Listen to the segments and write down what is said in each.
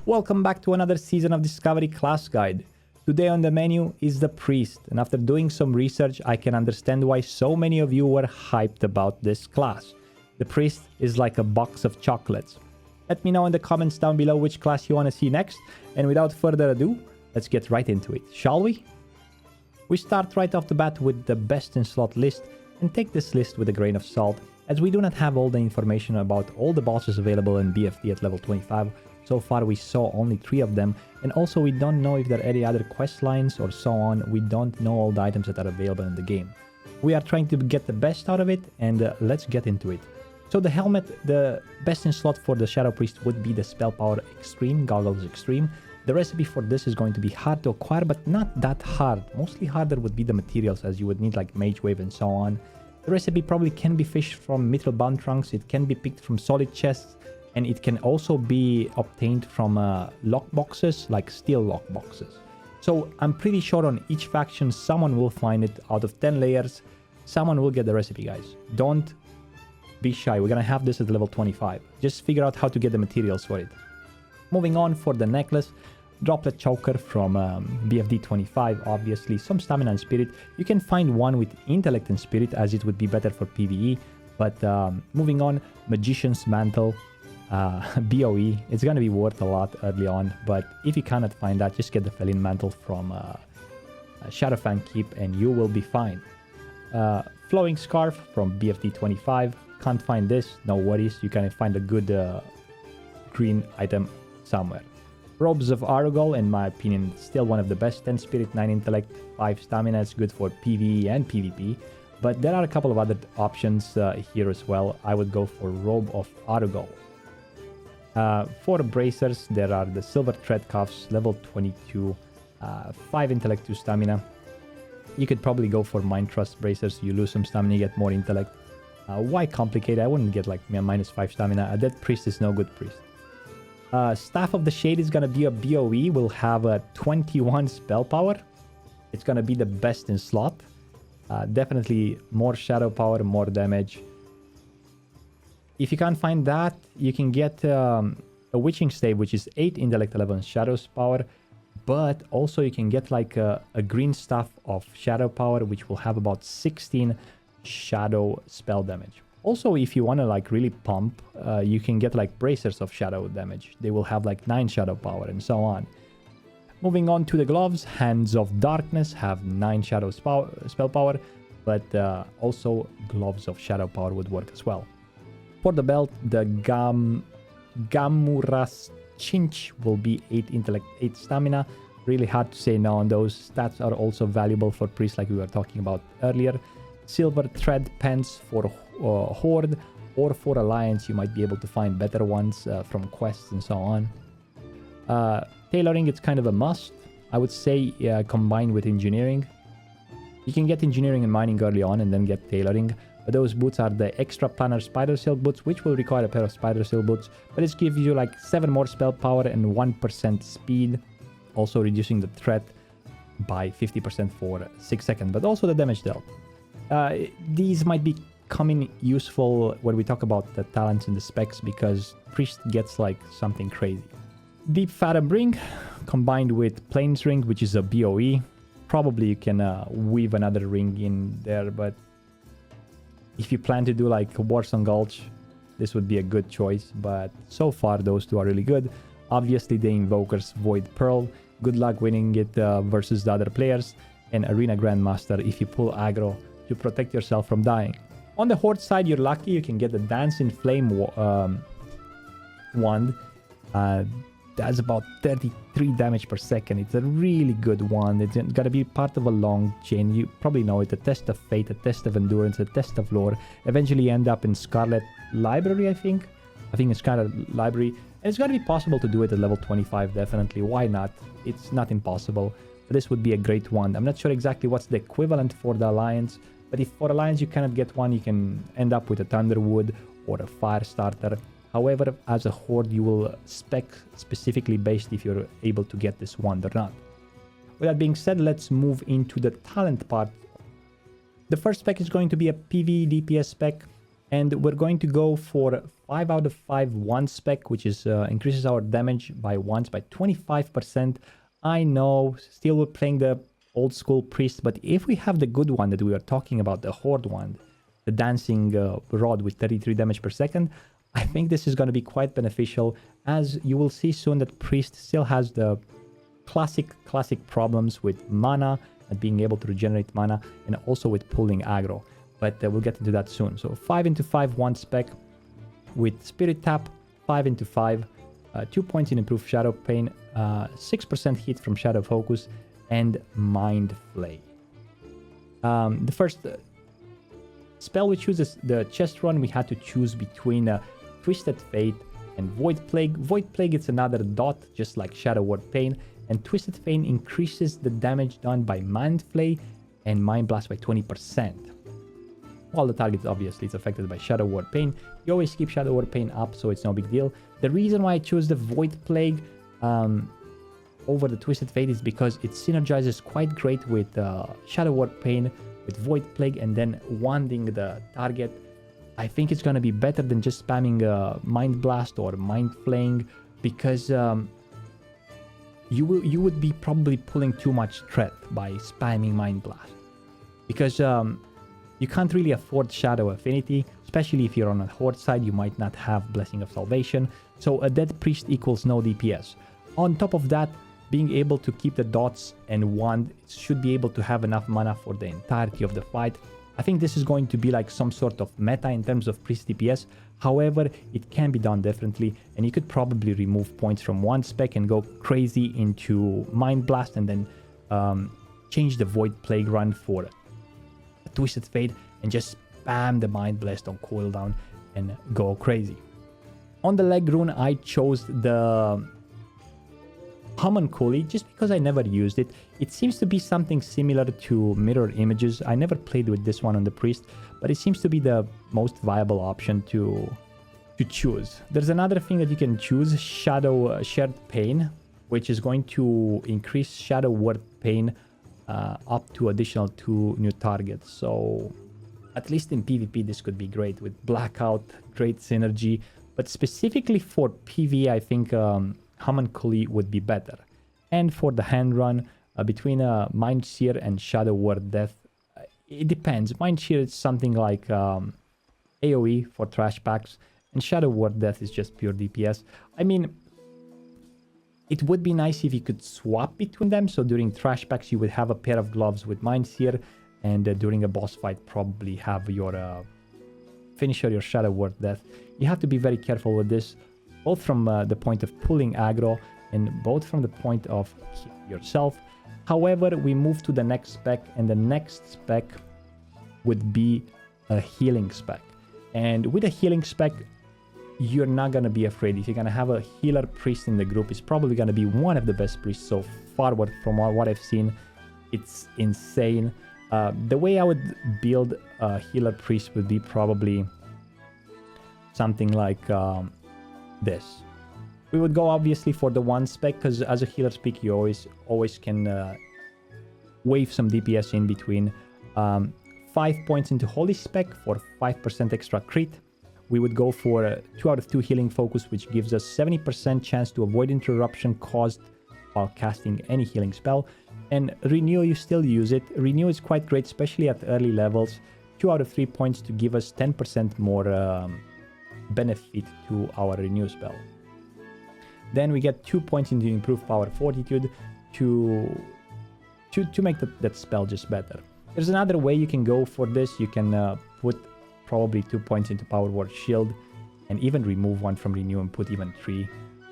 Welcome back to another season of Discovery Class Guide. Today on the menu is the Priest, and after doing some research I can understand why so many of you were hyped about this class. The Priest is like a box of chocolates. Let me know in the comments down below which class you want to see next, and without further ado, let's get right into it, shall we? We start right off the bat with the best in slot list, and take this list with a grain of salt, as we do not have all the information about all the bosses available in BFD at level 25. So far we saw only 3 of them, and also we don't know if there are any other quest lines or so on. We don't know all the items that are available in the game. We are trying to get the best out of it, and let's get into it. So the helmet, the best in slot for the Shadow Priest would be the Spell Power Extreme, Goggles Extreme. The recipe for this is going to be hard to acquire, but not that hard. Mostly harder would be the materials, as you would need like Mage Wave and so on. The recipe probably can be fished from Mithril Bound Trunks, it can be picked from solid chests, and it can also be obtained from lockboxes, like steel lockboxes. So I'm pretty sure on each faction someone will find it. Out of 10 layers, someone will get the recipe, guys. Don't be shy, we're gonna have this at level 25. Just figure out how to get the materials for it. Moving on, for the necklace, Droplet Choker from BFD 25, obviously. Some stamina and spirit. You can find one with intellect and spirit, as it would be better for PvE. But moving on, Magician's Mantle, BOE. It's gonna be worth a lot early on, but if you cannot find that, just get the Feline Mantle from Shadowfang Keep and you will be fine. Flowing Scarf from BFD 25. Can't find this, no worries, you can find a good green item somewhere. Robes of Arugol, in my opinion, still one of the best. 10 spirit, 9 intellect, 5 stamina. It's good for PvE and PvP. But there are a couple of other options here as well. I would go for Robe of Arugol. For bracers, there are the Silver Thread Cuffs, level 22, 5 intellect, 2 stamina. You could probably go for Mind Trust bracers. You lose some stamina, you get more intellect. Why complicate? I wouldn't get like minus 5 stamina. A Dead Priest is no good priest. Staff of the Shade is gonna be a BOE. Will have a 21 spell power. It's gonna be the best in slot. Definitely more shadow power, more damage. If you can't find that, you can get a Witching Stave, which is 8 intellect, 11 shadows power. But also you can get like a green staff of shadow power, which will have about 16 shadow spell damage. Also, if you want to like really pump, you can get like bracers of shadow damage. They will have like 9 shadow power and so on. Moving on to the gloves, Hands of Darkness have 9 shadow spell power, but also Gloves of Shadow Power would work as well. For the belt, the Gamuras Chinch will be 8 intellect, 8 stamina. Really hard to say no on those. Stats are also valuable for priests, like we were talking about earlier. Silver Thread Pants for Horde, or for Alliance you might be able to find better ones from quests and so on. Tailoring, it's kind of a must. I would say combined with Engineering. You can get Engineering and Mining early on and then get Tailoring. But those boots are the Extra Planner Spider Silk boots, which will require a pair of Spider Silk boots. But it gives you like 7 more spell power and 1% speed. Also reducing the threat by 50% for 6 seconds, but also the damage dealt. These might be coming useful when we talk about the talents and the specs, because Priest gets like something crazy. Deep Fathom Ring combined with Plains Ring, which is a BOE. Probably you can weave another ring in there, but if you plan to do like Warsong Gulch, this would be a good choice. But so far those two are really good. Obviously the Invoker's Void Pearl, good luck winning it versus the other players. And Arena Grandmaster, if you pull aggro to protect yourself from dying. On the Horde side, you're lucky, you can get the Dance in Flame wand. That's about 33 damage per second. It's a really good wand. It's gonna be part of a long chain. You probably know it, a test of fate, a test of endurance, a test of lore. Eventually end up in Scarlet Library, I think it's Scarlet Library. And it's gonna be possible to do it at level 25, definitely. Why not? It's not impossible. But this would be a great wand. I'm not sure exactly what's the equivalent for the Alliance, but if for Alliance you cannot get one, you can end up with a Thunderwood or a Fire Starter. However, as a Horde, you will spec specifically based if you're able to get this wand or not. With that being said, let's move into the talent part. The first spec is going to be a PvE DPS spec, And we're going to go for 5 out of 5 1 spec, which is increases our damage by once by 25%. I know, still we're playing the old school priest, but if we have the good one that we are talking about, the horde one, the dancing rod with 33 damage per second, I think this is going to be quite beneficial, as you will see soon that priest still has the classic problems with mana and being able to regenerate mana, and also with pulling aggro. But we'll get into that soon. So 5 into 5 1 spec with Spirit Tap, 5 into 5, 2 points in improved Shadow Pain, 6% hit from Shadow Focus, and Mind Flay. The first spell we choose is the chest run. We had to choose between Twisted Fate and Void Plague. Void Plague is another dot, just like Shadow Word Pain, and Twisted Fate increases the damage done by Mind Flay and Mind Blast by 20%. While the target obviously is affected by Shadow Word Pain, you always keep Shadow Word Pain up, so it's no big deal. The reason why I chose the Void Plague over the Twisted Fate is because it synergizes quite great with Shadow Word Pain, with Void Plague, and then wanding the target. I think it's going to be better than just spamming Mind Blast or Mind Flaying, because you would be probably pulling too much threat by spamming Mind Blast. Because you can't really afford Shadow Affinity, especially if you're on a Horde side, you might not have Blessing of Salvation, so a dead priest equals no DPS. On top of that, being able to keep the dots and wand should be able to have enough mana for the entirety of the fight. I think this is going to be like some sort of meta in terms of priest DPS. However, it can be done differently, and you could probably remove points from one spec and go crazy into Mind Blast, and then change the Void Plague run for a Twisted Fate and just spam the Mind Blast on cooldown and go crazy. On the leg rune, I chose the Homunculi just because I never used it. It seems to be something similar to Mirror Images. I never played with this one on the Priest, but it seems to be the most viable option to choose. There's another thing that you can choose, Shadow Shared Pain, which is going to increase Shadow Word Pain up to additional 2 new targets. So at least in PvP this could be great with Blackout, great synergy, but specifically for PvE I think Homunculi would be better. And for the hand run, between Mind Seer and Shadow Word Death, it depends. Mind Seer is something like AoE for trash packs, and Shadow Word Death is just pure DPS. I mean, it would be nice if you could swap between them, so during trash packs you would have a pair of gloves with Mind Seer, and during a boss fight probably have your finisher, your Shadow Word Death. You have to be very careful with this, both from the point of pulling aggro and both from the point of yourself. However, we move to the next spec, and the next spec would be a healing spec. And with a healing spec, you're not going to be afraid. If you're going to have a healer priest in the group, it's probably going to be one of the best priests so far. From what I've seen, it's insane. The way I would build a healer priest would be probably something like this. We would go obviously for the one spec, because as a healer spec you always can wave some DPS in between. 5 points into holy spec for 5% extra crit. We would go for 2 out of 2 healing focus, which gives us 70% chance to avoid interruption caused while casting any healing spell. And renew, you still use it. Renew is quite great, especially at early levels. 2 out of 3 points to give us 10% more benefit to our renew spell. Then we get 2 points into improved power fortitude to make that spell just better. There's another way you can go for this. You can put probably 2 points into power word shield, and even remove 1 from renew and put even 3.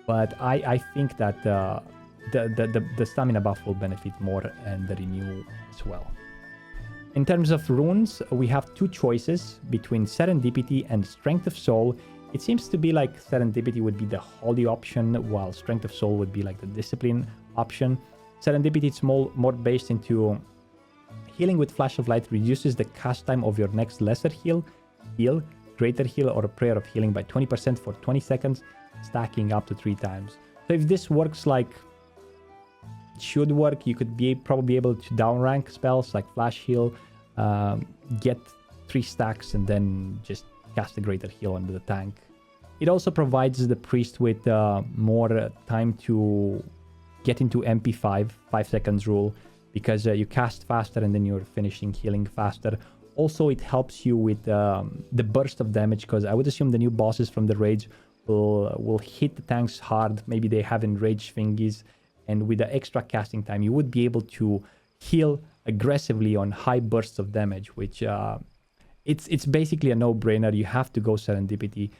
But I think that the stamina buff will benefit more, and the renew as well. In terms of runes, we have 2 choices between Serendipity and Strength of Soul. It seems to be like Serendipity would be the holy option, while Strength of Soul would be like the discipline option. Serendipity is more based into healing with Flash of Light, reduces the cast time of your next lesser heal, greater heal, or a prayer of healing by 20% for 20 seconds, stacking up to 3 times. So if this works like it should work, you could be probably able to downrank spells like Flash Heal, get 3 stacks, and then just cast a greater heal onto the tank. It also provides the priest with more time to get into MP5, 5 seconds rule, because you cast faster and then you're finishing healing faster. Also, it helps you with the burst of damage, because I would assume the new bosses from the raids will hit the tanks hard. Maybe they have enraged thingies, and with the extra casting time, you would be able to heal aggressively on high bursts of damage, which it's basically a no-brainer. You have to go Serendipity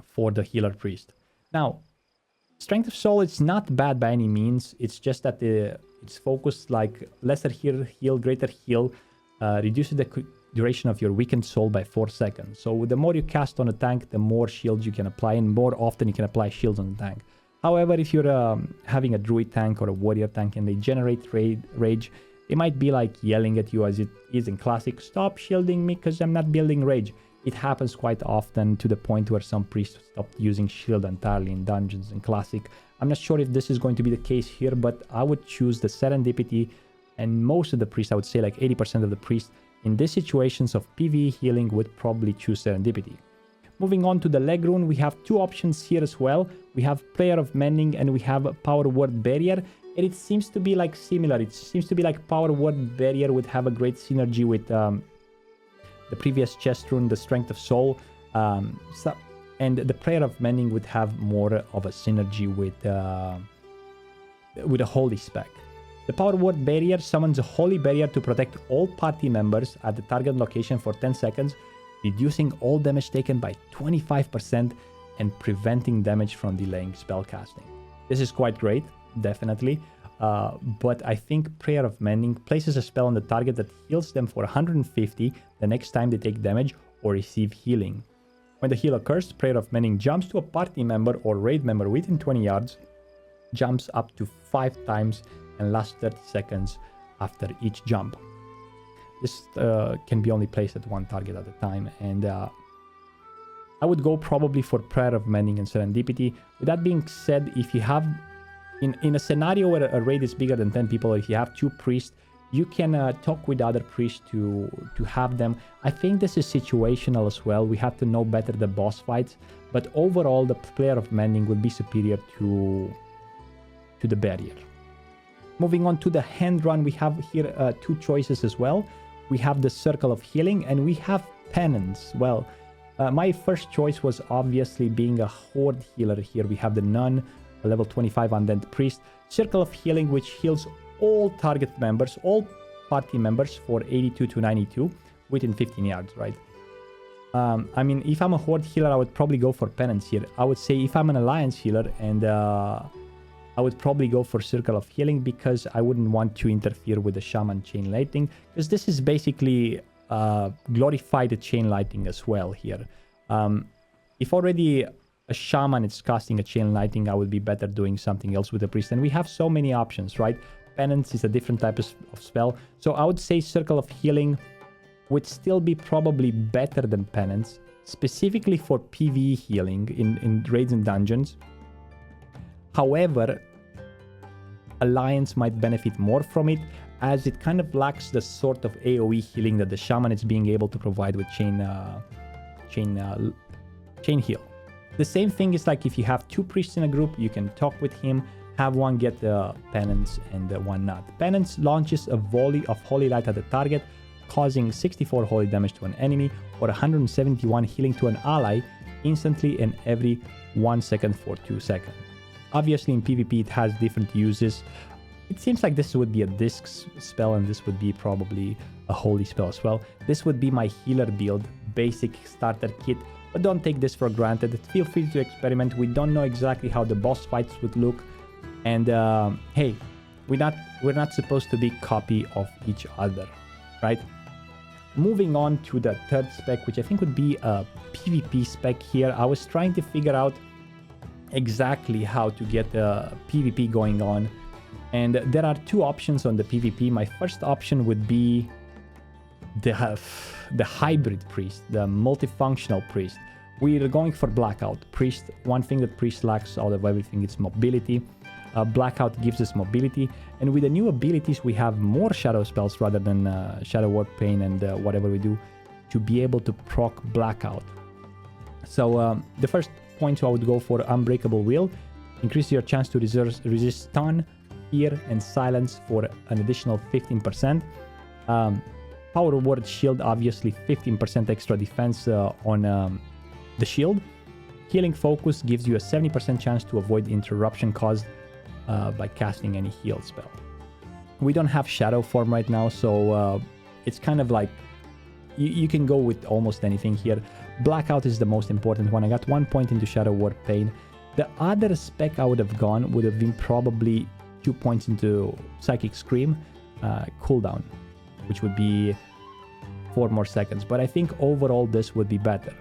for the healer priest. Now, Strength of Soul, it's not bad by any means. It's just that it's focused like lesser heal, greater heal, reduces the duration of your weakened soul by 4 seconds. So the more you cast on a tank, the more shields you can apply, and more often you can apply shields on the tank. However, if you're having a druid tank or a warrior tank and they generate rage, they might be like yelling at you as it is in Classic, "Stop shielding me because I'm not building rage." It happens quite often, to the point where some priests stopped using shield entirely in dungeons in Classic. I'm not sure if this is going to be the case here, but I would choose the Serendipity, and most of the priests, I would say like 80% of the priests, in these situations of PvE healing would probably choose Serendipity. Moving on to the leg rune, we have two options here as well. We have Prayer of Mending and we have Power Word Barrier. And it seems to be like similar. It seems to be like Power Word Barrier would have a great synergy with the previous chest rune, the Strength of Soul. And the Prayer of Mending would have more of a synergy with a Holy Spec. The Power Word Barrier summons a Holy Barrier to protect all party members at the target location for 10 seconds, reducing all damage taken by 25% and preventing damage from delaying spellcasting. This is quite great, definitely, but I think Prayer of Mending places a spell on the target that heals them for 150 the next time they take damage or receive healing. When the heal occurs, Prayer of Mending jumps to a party member or raid member within 20 yards, jumps up to 5 times, and lasts 30 seconds after each jump. This can be only placed at one target at a time, and I would go probably for Prayer of Mending and Serendipity. With that being said, if you have, in a scenario where a raid is bigger than 10 people, or if you have 2 priests, you can talk with other priests to have them. I think this is situational as well. We have to know better the boss fights, but overall the Prayer of Mending would be superior to the barrier. Moving on to the hand run, we have here 2 choices as well. We have the Circle of Healing and we have Penance. Well, my first choice was obviously being a Horde healer here. We have the Nun, a level 25 Undead Priest. Circle of Healing, which heals all target members, all party members for 82 to 92 within 15 yards, right? I mean, if I'm a Horde healer, I would probably go for Penance here. I would say if I'm an Alliance healer, and I would probably go for Circle of Healing, because I wouldn't want to interfere with the Shaman Chain Lightning, because this is basically glorified Chain Lightning as well here. If already a Shaman is casting a Chain Lightning, I would be better doing something else with the Priest. And we have so many options, right? Penance is a different type of spell. So I would say Circle of Healing would still be probably better than Penance, specifically for PvE healing in raids and dungeons. However, Alliance might benefit more from it, as it kind of lacks the sort of AoE healing that the Shaman is being able to provide with Chain Heal. The same thing is like if you have 2 priests in a group, you can talk with him, have one get the Penance and one not. Penance launches a volley of Holy Light at the target, causing 64 holy damage to an enemy or 171 healing to an ally instantly and every 1 second for 2 seconds. Obviously in PvP it has different uses. It seems like this would be a disc spell and this would be probably a holy spell as well. This would be my healer build, basic starter kit, but don't take this for granted. Feel free to experiment. We don't know exactly how the boss fights would look, and hey, we're not supposed to be copy of each other, right? Moving on to the third spec, which I think would be a PvP spec here. I was trying to figure out exactly how to get the PvP going on, and there are 2 options on the PvP. My first option would be the hybrid priest, the multifunctional priest. We're going for Blackout priest. One thing that priest lacks out of everything is mobility. Blackout gives us mobility, and with the new abilities we have more shadow spells rather than Shadow Warp Pain and whatever we do, to be able to proc Blackout. So the first point I would go for Unbreakable Will. Increase your chance to resist stun, fear, and silence for an additional 15%. Power Word Shield, obviously 15% extra defense on the shield. Healing Focus gives you a 70% chance to avoid interruption caused by casting any heal spell. We don't have Shadow Form right now, so it's kind of like you can go with almost anything here. Blackout is the most important one. I got 1 point into Shadow Word Pain. The other spec I would have gone would have been probably 2 points into Psychic Scream cooldown, which would be 4 more seconds. But I think overall this would be better.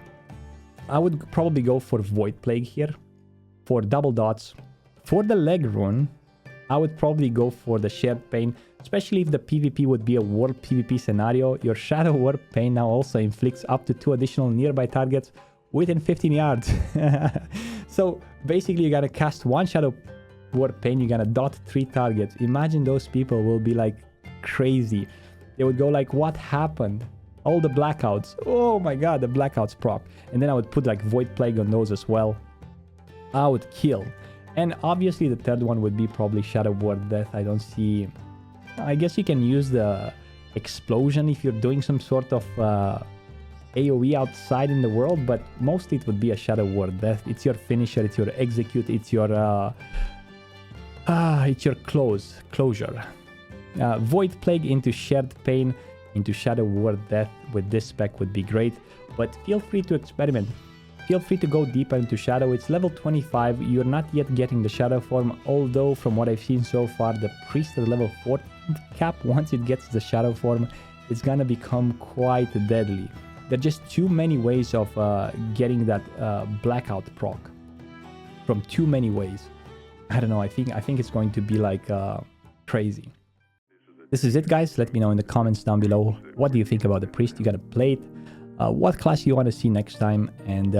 I would probably go for Void Plague here for double dots. For the leg rune, I would probably go for the Shared Pain, especially if the PvP would be a World PvP scenario. Your Shadow Word Pain now also inflicts up to 2 additional nearby targets within 15 yards. So basically, you're gonna cast 1 Shadow Word Pain, you're gonna dot 3 targets. Imagine those people will be like crazy. They would go like, what happened? All the blackouts. Oh my god, the blackouts proc. And then I would put like Void Plague on those as well. I would kill. And obviously the third one would be probably Shadow Word Death. I don't see... I guess you can use the Explosion if you're doing some sort of AoE outside in the world, but mostly it would be a Shadow Word Death. It's your finisher, it's your execute, it's your closure. Void Plague into Shared Pain, into Shadow Word Death with this spec would be great, but feel free to experiment. Feel free to go deeper into Shadow. It's level 25, you're not yet getting the Shadow form, although from what I've seen so far, the Priest at level 4 cap, once it gets the Shadow form, it's gonna become quite deadly. There are just too many ways of getting that Blackout proc. From too many ways. I don't know, I think it's going to be like crazy. This is it, guys. Let me know in the comments down below. What do you think about the Priest? You gotta play it. What class you want to see next time, and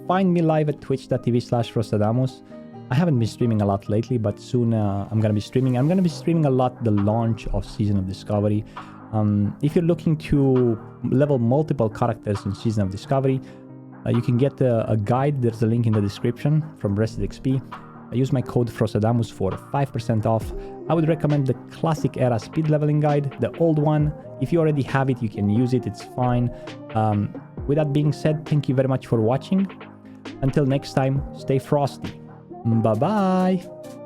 find me live at twitch.tv/Frostadamus. I haven't been streaming a lot lately, but soon I'm gonna be streaming. I'm gonna be streaming a lot the launch of Season of Discovery. If you're looking to level multiple characters in Season of Discovery, you can get a guide. There's a link in the description from RXP. I use my code Frostadamus for 5% off. I would recommend the Classic Era Speed Leveling Guide, the old one. If you already have it, you can use it, it's fine. With that being said, thank you very much for watching. Until next time, stay frosty. Bye-bye!